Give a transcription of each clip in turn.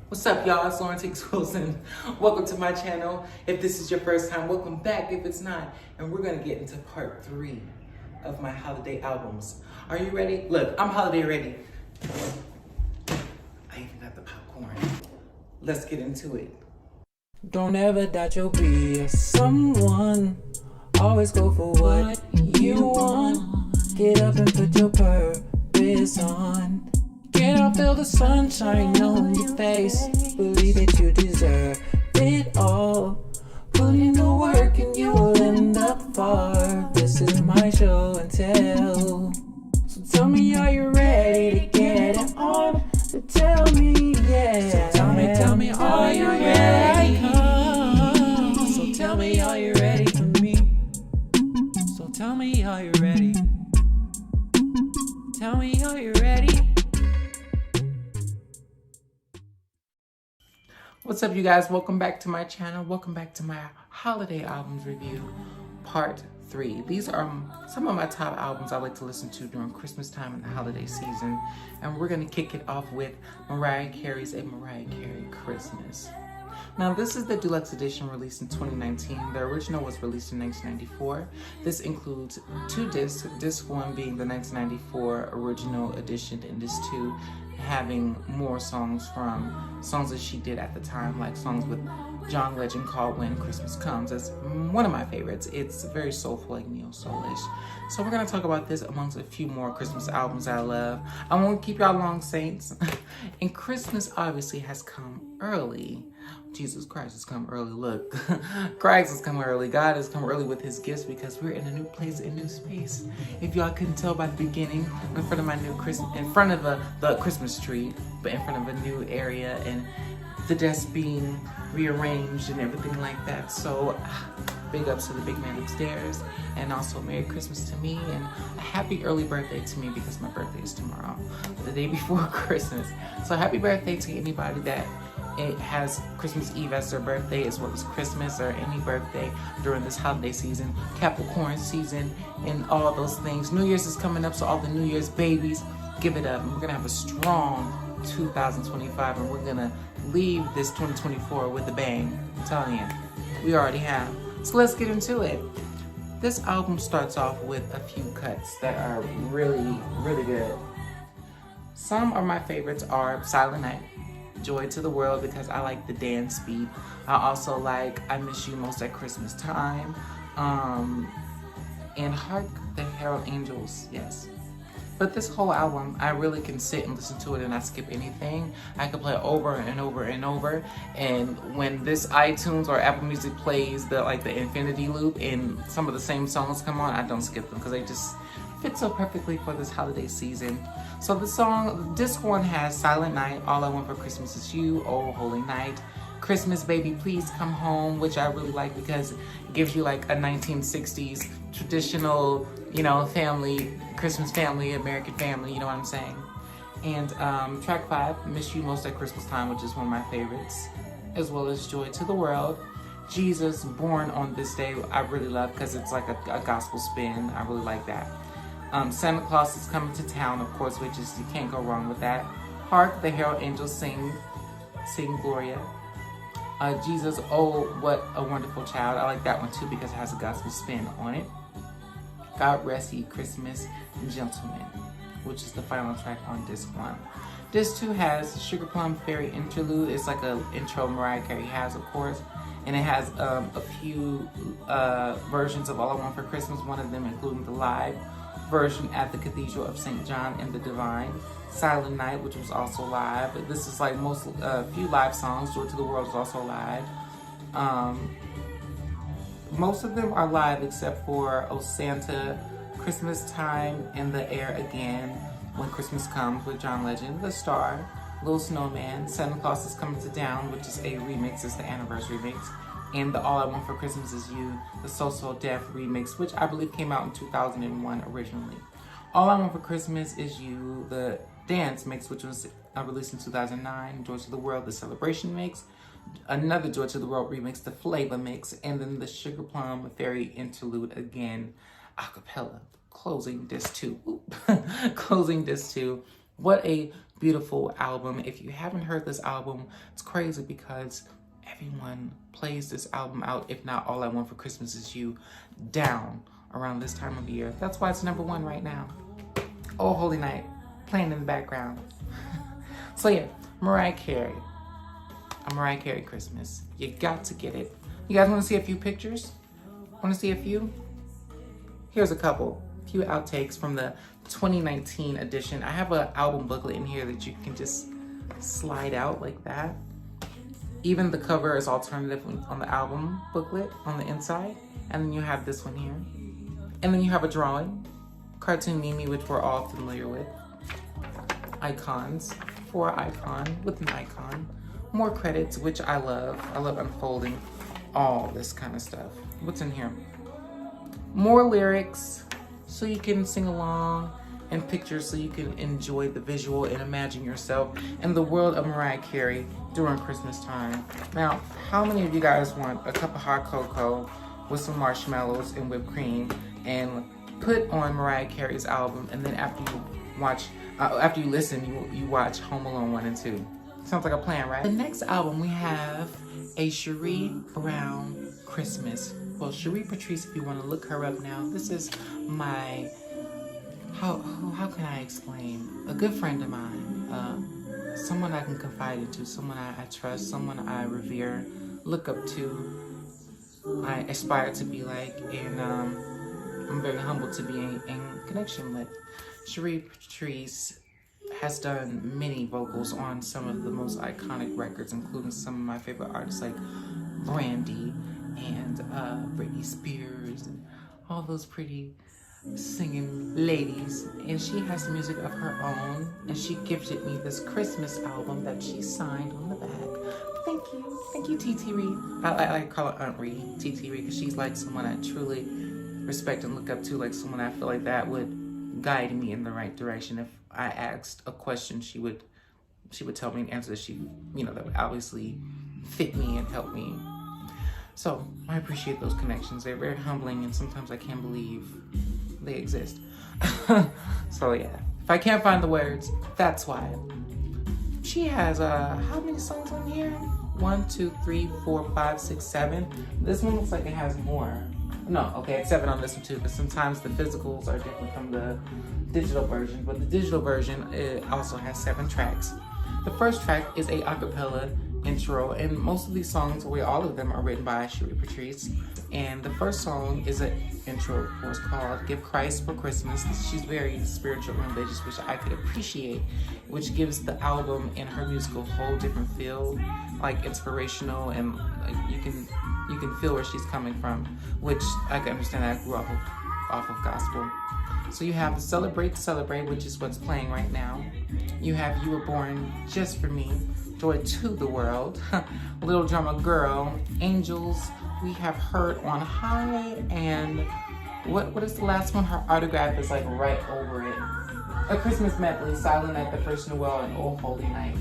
What's up, y'all? It's Lauren Takes Wilson. Welcome to my channel. If this is your first time, welcome back if it's not. And we're gonna get into part 3 of my holiday albums. Are you ready? Look, I'm holiday ready. I even got the popcorn. Let's get into it. Don't ever doubt you'll be someone. Always go for what you want. Get up and put your purpose on. Get up, feel the sunshine on your face. Believe that you deserve it all. Put in the work and you will end up far. This is my show and tell. So tell me, are you ready to get it on? So tell me, yeah. So tell me, are you ready? So tell me, are you ready for me? So tell me, are you ready? Tell me, are you ready? What's up, you guys? Welcome back to my channel. Welcome back to my holiday albums review, part 3. These are some of my top albums I like to listen to during Christmas time and the holiday season. And we're gonna kick it off with Mariah Carey's A Mariah Carey Christmas. Now, this is the deluxe edition released in 2019. The original was released in 1994. This includes 2 discs, disc 1 being the 1994 original edition, and disc 2 having more songs from songs that she did at the time, like songs with John Legend called When Christmas Comes. That's one of my favorites. It's very soulful, like neo-soulish. So we're gonna talk about this amongst a few more Christmas albums I love. I won't keep y'all long, saints. And Christmas obviously has come early. Jesus Christ has come early. Look, Christ has come early. God has come early with his gifts because we're in a new place, a new space. If y'all couldn't tell by the beginning, in front of my new Christmas, in front of the Christmas tree, but in front of a new area and the desk being rearranged and everything like that. So big ups to the big man upstairs, and also Merry Christmas to me and a happy early birthday to me because my birthday is tomorrow, the day before Christmas. So happy birthday to anybody that it has Christmas Eve as their birthday, as well as Christmas or any birthday during this holiday season, Capricorn season, and all those things. New Year's is coming up, so all the New Year's babies, give it up. And we're gonna have a strong 2025, and we're gonna leave this 2024 with a bang. I'm telling you, we already have. So let's get into it. This album starts off with a few cuts that are really, really good. Some of my favorites are Silent Night, Joy to the World, because I like the dance beat. I also like I Miss You Most at Christmas Time, and Hark the Herald Angels, yes. But this whole album, I really can sit and listen to it and not skip anything. I can play it over and over and over. And when this iTunes or Apple Music plays the infinity loop and some of the same songs come on, I don't skip them because they just fit so perfectly for this holiday season. So the song, disc 1 has Silent Night, All I Want for Christmas Is You, Oh Holy Night, Christmas Baby Please Come Home, which I really like because it gives you like a 1960s traditional, you know, family, Christmas family, American family, you know what I'm saying? And track 5, Miss You Most at Christmas Time, which is one of my favorites, as well as Joy to the World. Jesus, Born on This Day, I really love because it's like a gospel spin. I really like that. Santa Claus is Coming to Town, of course, which is, you can't go wrong with that. Hark the Herald Angels Sing Gloria. Jesus, Oh What a Wonderful Child. I like that one too because it has a gospel spin on it. God Rest Ye Christmas Gentlemen, which is the final track on disc 1. Disc 2 has Sugar Plum Fairy Interlude. It's like an intro Mariah Carey has, of course. And it has a few versions of All I Want for Christmas, one of them including the live version at the Cathedral of St. John and the Divine. Silent Night, which was also live. But this is like few live songs. Joy to the World is also live. Most of them are live except for Oh Santa, Christmas Time in the Air Again, When Christmas Comes with John Legend, The Star, Little Snowman, Santa Claus is Coming to Town, which is a remix, it's the anniversary mix, and the All I Want for Christmas Is You, the So So Def remix, which I believe came out in 2001 originally. All I Want for Christmas Is You, the dance mix, which was released in 2009, Joy to the World, the celebration mix, another Joy to the World remix, the flavor mix, and then the Sugar Plum Fairy Interlude again, a cappella, closing disc 2. Closing disc 2. What a beautiful album. If you haven't heard this album, it's crazy because everyone plays this album out, if not All I Want for Christmas Is You, down around this time of year. That's why it's #1 right now. Oh Holy Night, playing in the background. So yeah, Mariah Carey. A Mariah Carey Christmas. You got to get it. You guys want to see a few pictures? Want to see a few? Here's a few outtakes from the 2019 edition. I have an album booklet in here that you can just slide out like that. Even the cover is alternative on the album booklet on the inside. And then you have this one here. And then you have a drawing, Cartoon Mimi, which we're all familiar with. Icons, for icon with an icon. More credits, which I love. I love unfolding all this kind of stuff. What's in here? More lyrics, so you can sing along, and pictures so you can enjoy the visual and imagine yourself in the world of Mariah Carey during Christmas time. Now, how many of you guys want a cup of hot cocoa with some marshmallows and whipped cream and put on Mariah Carey's album, and then after you listen, you watch Home Alone 1 and 2? Sounds like a plan, right? The next album we have a Cherie Brown Christmas. Well, Cherie Patrice, if you want to look her up now, this is my, how can I explain? A good friend of mine, someone I can confide into, someone I trust, someone I revere, look up to, I aspire to be like, and I'm very humbled to be in connection with. Cherie Patrice has done many vocals on some of the most iconic records, including some of my favorite artists like Brandy and Britney Spears and all those pretty singing ladies. And she has music of her own, and she gifted me this Christmas album that she signed on the back. Thank you, TT Reed. I call her Aunt Reed, TT Reed, because she's like someone I truly respect and look up to, like someone I feel like that would guide me in the right direction. If I asked a question, she would tell me an answer that that would obviously fit me and help me. So I appreciate those connections. They're very humbling, and sometimes I can't believe they exist. So yeah, if I can't find the words, that's why. She has how many songs on here? 1, 2, 3, 4, 5, 6, 7. This one looks like it has more. No, okay, it's 7 on this one too, because sometimes the physicals are different from the digital version, but the digital version, it also has 7 tracks. The first track is a acapella intro, and most of these songs, all of them are written by Cherie Patrice. And the first song is an intro, of course, called Give Christ for Christmas. She's very spiritual and religious, which I could appreciate, which gives the album and her music a whole different feel, like inspirational, and like you can feel where she's coming from, which I can understand. I grew up off of gospel. So you have Celebrate, which is what's playing right now. You have You Were Born Just For Me, Joy to the World, Little Drummer Girl, Angels. We have Heard on High, and what is the last one? Her autograph is like right over it. A Christmas Medley, Silent Night, The First Noel, and Oh Holy Night.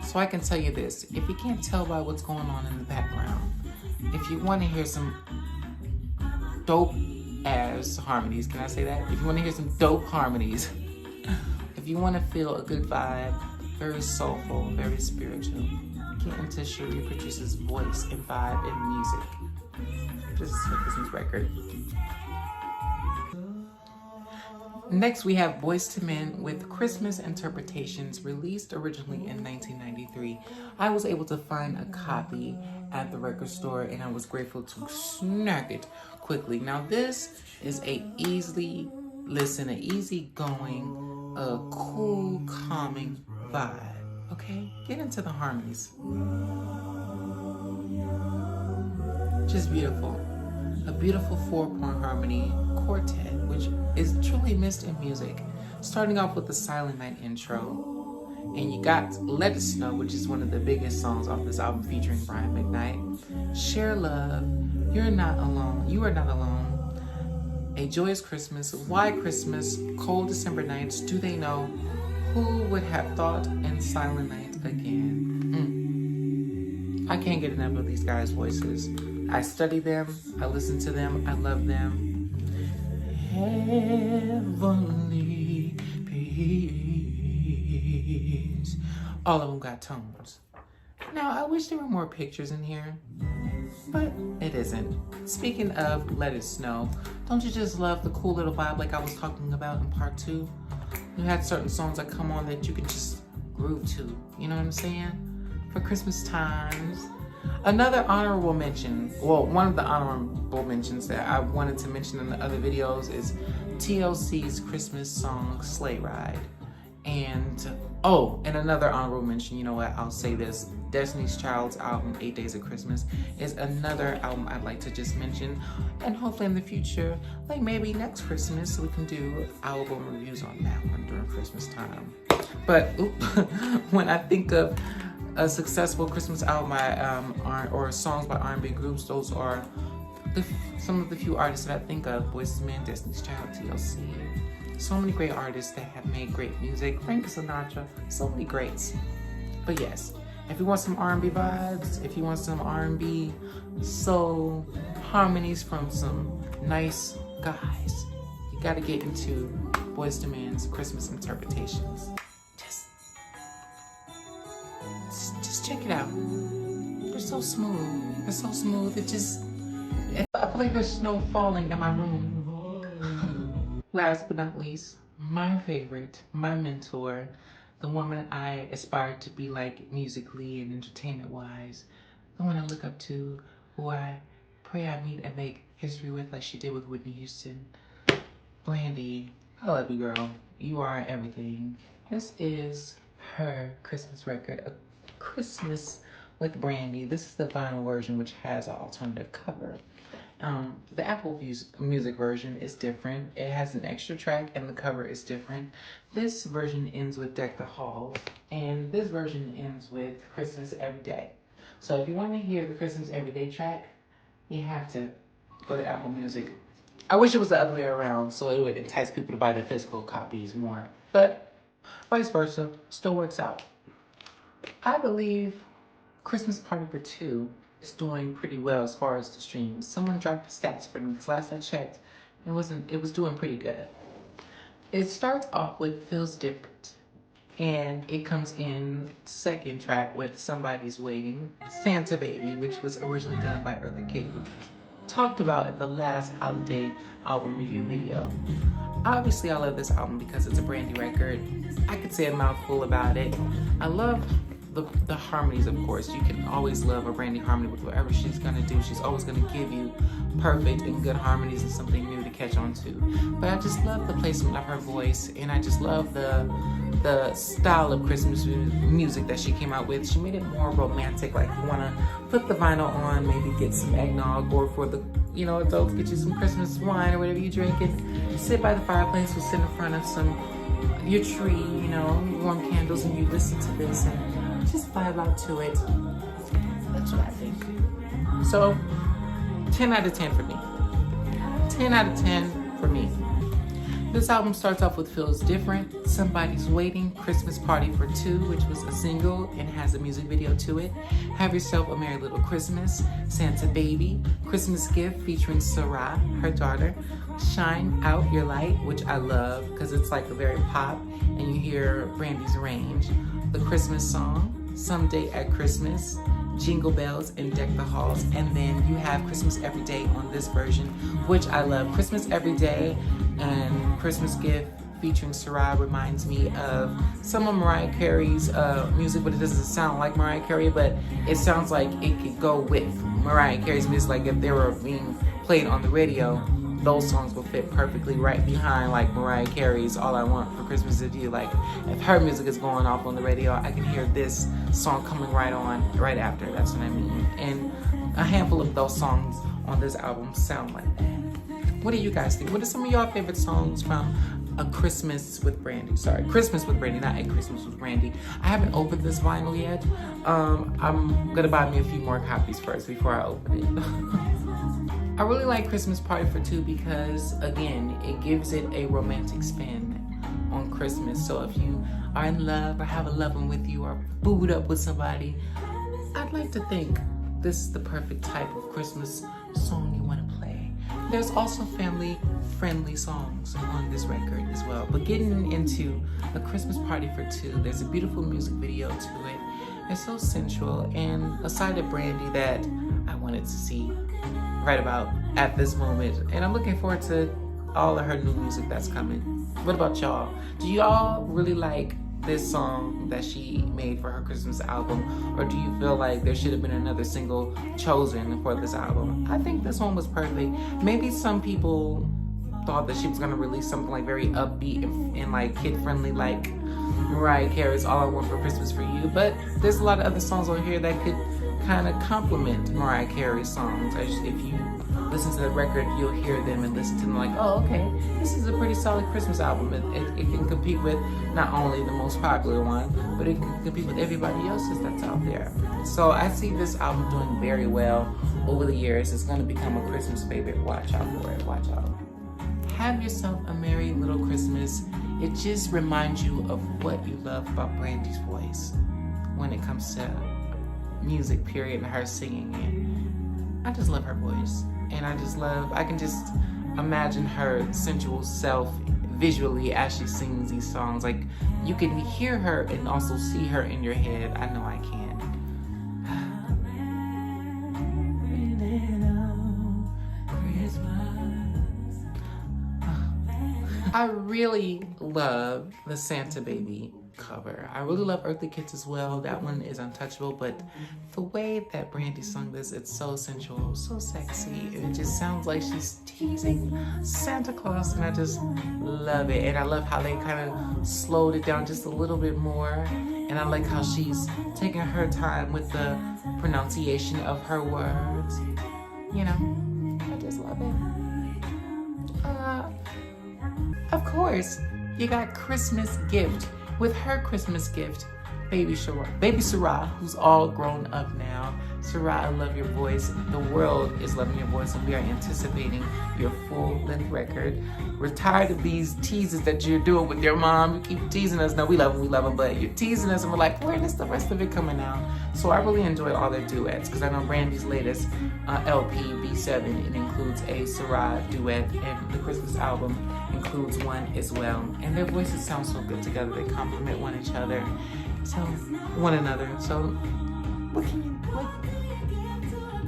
So I can tell you this, if you can't tell by what's going on in the background, if you want to hear some dope ass harmonies, can I say that? If you want to hear some dope harmonies, if you want to feel a good vibe, very soulful, very spiritual, get into Cherie Patrice's voice and vibe and music. This is her Christmas record. Next, we have Boyz II Men with Christmas Interpretations, released originally in 1993. I was able to find a copy at the record store, and I was grateful to snag it quickly. Now, this is a easy listen, an easy going, a cool, calming vibe. Okay, get into the harmonies. Just beautiful. A beautiful 4-point harmony quartet, which is truly missed in music. Starting off with the Silent Night intro, and you got Let It Snow, which is one of the biggest songs off this album featuring Brian McKnight. Share Love, You're Not Alone, You Are Not Alone, A Joyous Christmas, Why Christmas, Cold December Nights, Do They Know, Who Would Have Thought, and Silent Night Again. I can't get enough of these guys' voices. I study them, I listen to them, I love them. Heavenly days. All of them got tones. Now, I wish there were more pictures in here, but it isn't. Speaking of Let It Snow, don't you just love the cool little vibe like I was talking about in part 2? You had certain songs that come on that you can just groove to, you know what I'm saying? For Christmas times. Another honorable mention, well, one of the honorable mentions that I wanted to mention in the other videos is TLC's Christmas song, Sleigh Ride. And, oh, and another honorable mention, you know what, I'll say this, Destiny's Child's album, 8 Days of Christmas, is another album I'd like to just mention. And hopefully in the future, like maybe next Christmas, we can do album reviews on that one during Christmas time. But when I think of a successful Christmas album by, or songs by R&B groups, those are some of the few artists that I think of. Boyz II Men, Destiny's Child, TLC. So many great artists that have made great music. Frank Sinatra, so many greats. But yes, if you want some R&B vibes, if you want some R&B soul harmonies from some nice guys, you gotta get into Boyz II Men's Christmas interpretations. Just check it out. They're so smooth. They're so smooth. I feel like there's snow falling in my room. Last but not least, my favorite, my mentor, the woman I aspire to be like musically and entertainment-wise, the one I look up to, who I pray I meet and make history with like she did with Whitney Houston. Brandy, I love you, girl. You are everything. This is her Christmas record, A Christmas with Brandy. This is the vinyl version, which has an alternative cover. The Apple Music version is different. It has an extra track and the cover is different. This version ends with Deck the Halls, and this version ends with Christmas Every Day. So if you want to hear the Christmas Every Day track, you have to go to Apple Music. I wish it was the other way around, so it would entice people to buy the physical copies more, but vice versa, still works out. I believe Christmas Party for Two is doing pretty well as far as the streams. Someone dropped the stats for me, because last I checked, it was doing pretty good. It starts off with Feels Different, and it comes in second track with Somebody's Waiting, Santa Baby, which was originally done by Eartha Kitt, talked about in the last holiday album review video. Obviously, I love this album because it's a Brandy record. I could say a mouthful about it. I love the harmonies, of course. You can always love a Brandy harmony with whatever she's gonna do. She's always gonna give you perfect and good harmonies and something new to catch on to. But I just love the placement of her voice, and I just love the style of Christmas music that she came out with. She made it more romantic, like you wanna put the vinyl on, maybe get some eggnog, or for the adults, get you some Christmas wine or whatever you drink, and sit by the fireplace or sit in front of your tree, warm candles, and you listen to this and just vibe out to it. That's what I think. So, 10 out of 10 for me. 10 out of 10 for me. This album starts off with Feels Different, Somebody's Waiting, Christmas Party for Two, which was a single and has a music video to it, Have Yourself a Merry Little Christmas, Santa Baby, Christmas Gift featuring Sarah, her daughter, Shine Out Your Light, which I love because it's like a very pop and you hear Brandy's range, The Christmas Song, Someday at Christmas, Jingle Bells, and Deck the Halls. And then you have Christmas Every Day on this version, which I love. Christmas Every Day and Christmas Gift featuring Sarah reminds me of some of Mariah Carey's music, but it doesn't sound like Mariah Carey, but it sounds like it could go with Mariah Carey's music. Like if they were being played on the radio, those songs will fit perfectly right behind like Mariah Carey's All I Want for Christmas Is You. Like if her music is going off on the radio, I can hear this song coming right on right after. That's what I mean. And a handful of those songs on this album sound like that. What do you guys think? What are some of your favorite songs from A Christmas with Brandy? Sorry, Christmas with Brandy, not A Christmas with Brandy. I haven't opened this vinyl yet. I'm gonna buy me a few more copies first before I open it. I really like Christmas Party for Two because, again, it gives it a romantic spin on Christmas. So if you are in love or have a loved one with you or booed up with somebody, I'd like to think this is the perfect type of Christmas song you want to play. There's also family-friendly songs on this record as well. But getting into A Christmas Party for Two, there's a beautiful music video to it. It's so sensual, and a side of Brandy that I wanted to see right about at this moment. And I'm looking forward to all of her new music that's coming. What about y'all? Do y'all really like this song that she made for her Christmas album, or do you feel like there should have been another single chosen for this album? I think this one was perfect. Maybe some people thought that she was gonna release something like very upbeat and like kid-friendly, like Mariah Carey's All I Want for Christmas for You, but there's a lot of other songs on here that could kind of complement Mariah Carey's songs. If you listen to the record, you'll hear them and listen to them like, oh, okay, this is a pretty solid Christmas album. It can compete with not only the most popular one, but it can compete with everybody else's that's out there. So I see this album doing very well over the years. It's going to become a Christmas favorite. Watch out for it. Watch out. Have yourself a merry little Christmas. It just reminds you of what you love about Brandy's voice when it comes to music, period, and her singing it. I just love her voice. And I can just imagine her sensual self visually as she sings these songs. Like, you can hear her and also see her in your head. I know I can. I really love the Santa Baby cover. I really love Earthly Kids as well. That one is untouchable, but the way that Brandy sung this, it's so sensual, so sexy. It just sounds like she's teasing Santa Claus, and I just love it. And I love how they kind of slowed it down just a little bit more. And I like how she's taking her time with the pronunciation of her words. You know, I just love it. Of course, you got Christmas Gift. With her Christmas gift, baby Sarah, who's all grown up now. Sarah, I love your voice. The world is loving your voice, and we are anticipating your full-length record. We're tired of these teases that you're doing with your mom. You keep teasing us. No, we love them, but you're teasing us, and we're like, when is the rest of it coming out? So I really enjoy all their duets, because I know Brandy's latest LP, B7, it includes a Sarah duet, and the Christmas album includes one as well. And their voices sound so good together. They complement one another. So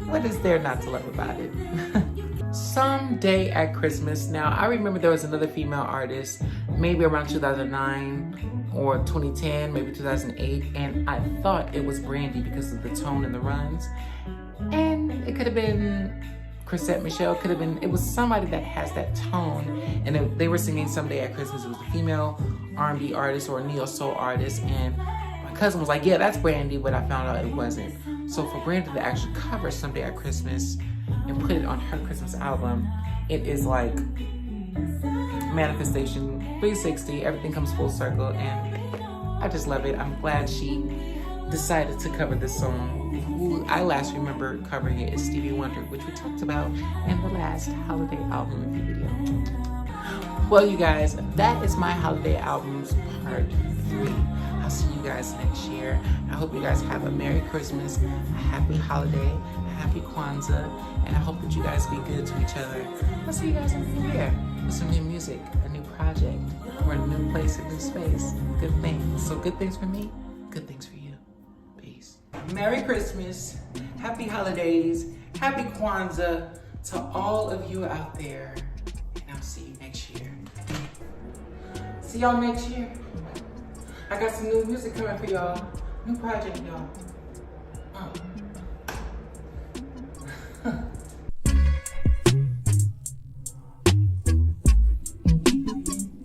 what is there not to love about it? Someday at Christmas. Now, I remember there was another female artist, maybe around 2009 or 2010, maybe 2008, and I thought it was Brandy because of the tone and the runs. And it could have been Chrisette Michele, could have been, it was somebody that has that tone, and they were singing Someday at Christmas. It was a female R&B artist or a neo-soul artist, and my cousin was like, yeah, that's Brandy, but I found out it wasn't. So for Brandy to actually cover Someday at Christmas and put it on her Christmas album, it is like manifestation 360. Everything comes full circle, and I just love it. I'm glad she decided to cover this song. Who I last remember covering it is Stevie Wonder, which we talked about in the last holiday album review video. Well, you guys, that is my holiday albums part 3. I'll see you guys next year. I hope you guys have a Merry Christmas, a Happy Holiday, a Happy Kwanzaa, and I hope that you guys be good to each other. I'll see you guys in the new year with some new music, a new project. We're in a new place, a new space. Good things. So good things for me, good things for you. Peace. Merry Christmas, Happy Holidays, Happy Kwanzaa to all of you out there. And I'll see you next year. See y'all next year. I got some new music coming for y'all. New project, y'all.